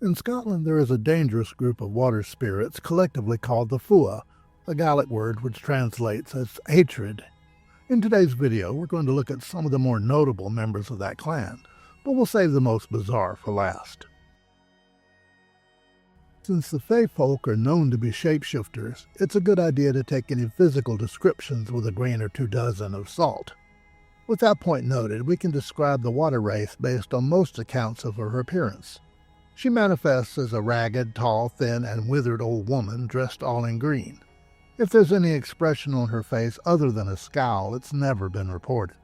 In Scotland there is a dangerous group of water spirits collectively called the Fuath, a Gaelic word which translates as hatred. In today's video we're going to look at some of the more notable members of that clan, but we'll save the most bizarre for last. Since the Fae folk are known to be shapeshifters, it's a good idea to take any physical descriptions with a grain or 24 of salt. With that point noted, we can describe the Water Wraith based on most accounts of her appearance. She manifests as a ragged, tall, thin, and withered old woman dressed all in green. If there's any expression on her face other than a scowl, it's never been reported.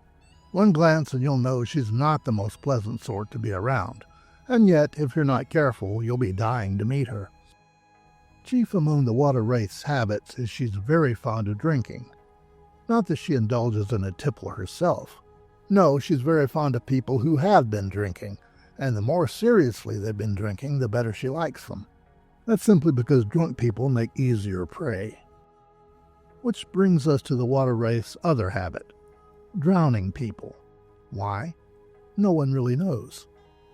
One glance and you'll know she's not the most pleasant sort to be around, and yet, if you're not careful, you'll be dying to meet her. Chief among the Water Wraith's habits is she's very fond of drinking. Not that she indulges in a tipple herself. No, she's very fond of people who have been drinking, and the more seriously they've been drinking, the better she likes them. That's simply because drunk people make easier prey. Which brings us to the Water Wraith's other habit, drowning people. Why? No one really knows.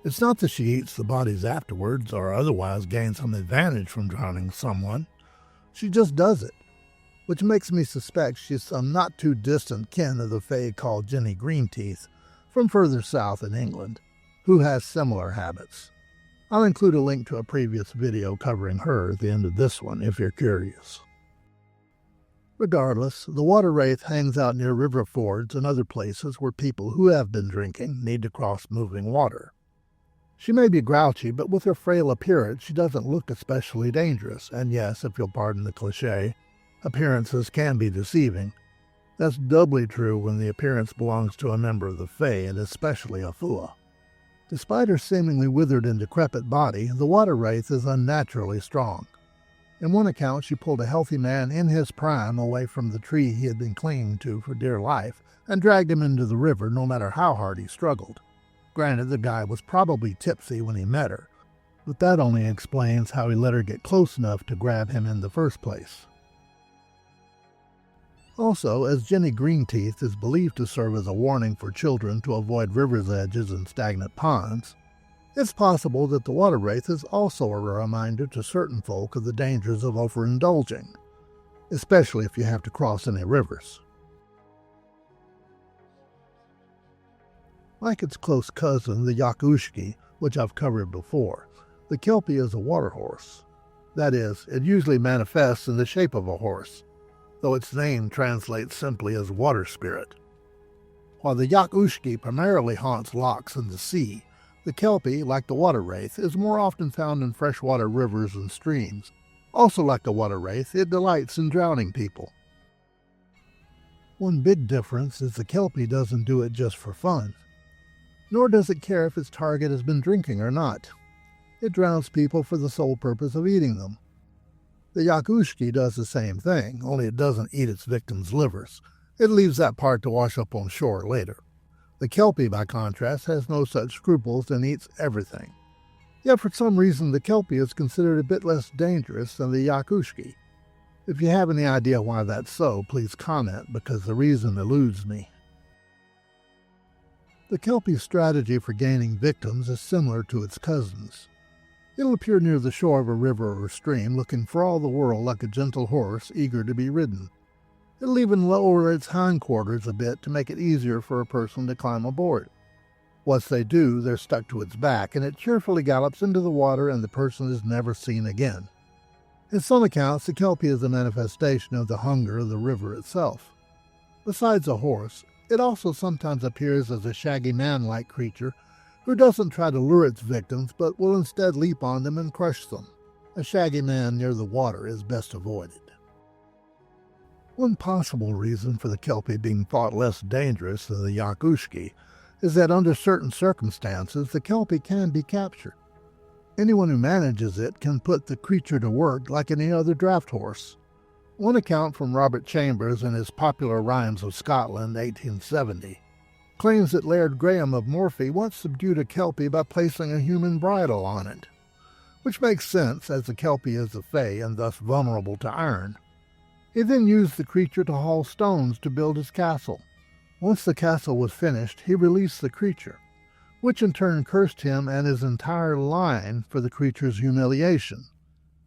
It's not that she eats the bodies afterwards or otherwise gains some advantage from drowning someone. She just does it, which makes me suspect she's some not too distant kin of the Fae called Jenny Greenteeth from further south in England, who has similar habits. I'll include a link to a previous video covering her at the end of this one if you're curious. Regardless, the Water Wraith hangs out near river fords and other places where people who have been drinking need to cross moving water. She may be grouchy, but with her frail appearance she doesn't look especially dangerous, and yes, if you'll pardon the cliché, appearances can be deceiving. That's doubly true when the appearance belongs to a member of the Fae, and especially a Fuath. Despite her seemingly withered and decrepit body, the Water Wraith is unnaturally strong. In one account, she pulled a healthy man in his prime away from the tree he had been clinging to for dear life and dragged him into the river no matter how hard he struggled. Granted, the guy was probably tipsy when he met her, but that only explains how he let her get close enough to grab him in the first place. Also, as Jenny Greenteeth is believed to serve as a warning for children to avoid rivers' edges and stagnant ponds, it's possible that the Water Wraith is also a reminder to certain folk of the dangers of overindulging, especially if you have to cross any rivers. Like its close cousin, the each-uisge, which I've covered before, the Kelpy is a water horse. That is, it usually manifests in the shape of a horse, though its name translates simply as water spirit. While the each-uisge primarily haunts lochs and the sea, the Kelpy, like the Water Wraith, is more often found in freshwater rivers and streams. Also like the Water Wraith, it delights in drowning people. One big difference is the Kelpy doesn't do it just for fun, nor does it care if its target has been drinking or not. It drowns people for the sole purpose of eating them. The each-uisge does the same thing, only it doesn't eat its victims' livers. It leaves that part to wash up on shore later. The Kelpy, by contrast, has no such scruples and eats everything. Yet for some reason the Kelpy is considered a bit less dangerous than the each-uisge. If you have any idea why that's so, please comment, because the reason eludes me. The Kelpy's strategy for gaining victims is similar to its cousins. It'll appear near the shore of a river or stream looking for all the world like a gentle horse eager to be ridden. It'll even lower its hindquarters a bit to make it easier for a person to climb aboard. Once they do, they're stuck to its back, and it cheerfully gallops into the water and the person is never seen again. In some accounts, the Kelpy is a manifestation of the hunger of the river itself. Besides a horse, it also sometimes appears as a shaggy man-like creature who doesn't try to lure its victims but will instead leap on them and crush them. A shaggy man near the water is best avoided. One possible reason for the Kelpy being thought less dangerous than the each-uisge is that under certain circumstances the Kelpy can be captured. Anyone who manages it can put the creature to work like any other draft horse. One account from Robert Chambers in his Popular Rhymes of Scotland, 1870, claims that Laird Graham of Morphy once subdued a Kelpy by placing a human bridle on it, which makes sense as the Kelpy is a Fae and thus vulnerable to iron. He then used the creature to haul stones to build his castle. Once the castle was finished, he released the creature, which in turn cursed him and his entire line for the creature's humiliation.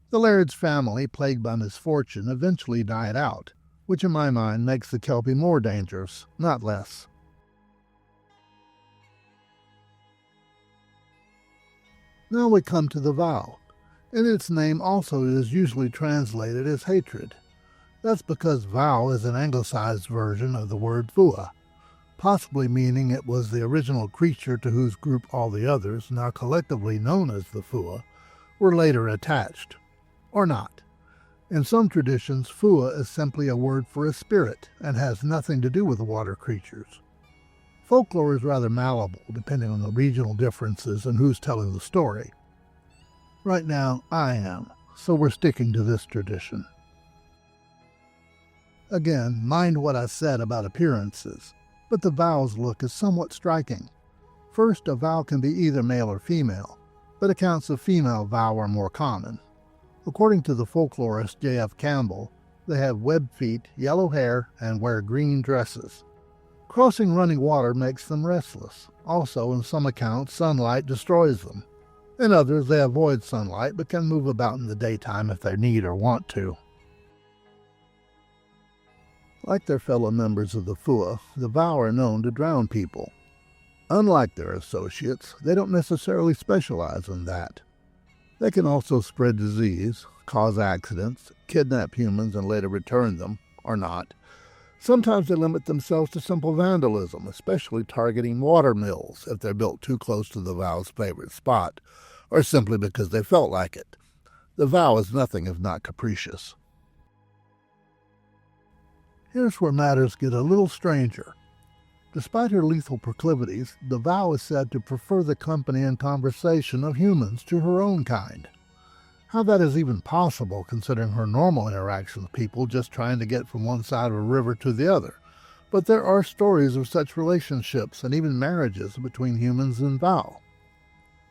The laird's family, plagued by misfortune, eventually died out, which in my mind makes the Kelpie more dangerous, not less. Now we come to the vow. In its name also it is usually translated as hatred. That's because vow is an anglicized version of the word Fuath, possibly meaning it was the original creature to whose group all the others, now collectively known as the Fuath, were later attached. Or not. In some traditions, Fuath is simply a word for a spirit and has nothing to do with the water creatures. Folklore is rather malleable, depending on the regional differences and who's telling the story. Right now, I am, so we're sticking to this tradition. Again, mind what I said about appearances, but the vow's look is somewhat striking. First, a vow can be either male or female, but accounts of female vow are more common. According to the folklorist J.F. Campbell, they have webbed feet, yellow hair, and wear green dresses. Crossing running water makes them restless. Also, in some accounts, sunlight destroys them. In others, they avoid sunlight but can move about in the daytime if they need or want to. Like their fellow members of the Fuath, the vow are known to drown people. Unlike their associates, they don't necessarily specialize in that. They can also spread disease, cause accidents, kidnap humans and later return them, or not. Sometimes they limit themselves to simple vandalism, especially targeting water mills if they're built too close to the vow's favorite spot, or simply because they felt like it. The vow is nothing if not capricious. Here's where matters get a little stranger. Despite her lethal proclivities, the vow is said to prefer the company and conversation of humans to her own kind. How that is even possible considering her normal interaction with people just trying to get from one side of a river to the other. But there are stories of such relationships and even marriages between humans and vow.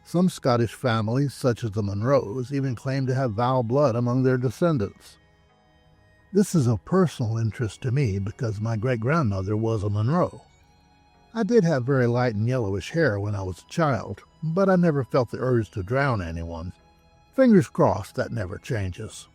Some Scottish families, such as the Munros, even claim to have vow blood among their descendants. This is of personal interest to me because my great-grandmother was a Munro. I did have very light and yellowish hair when I was a child, but I never felt the urge to drown anyone. Fingers crossed that never changes.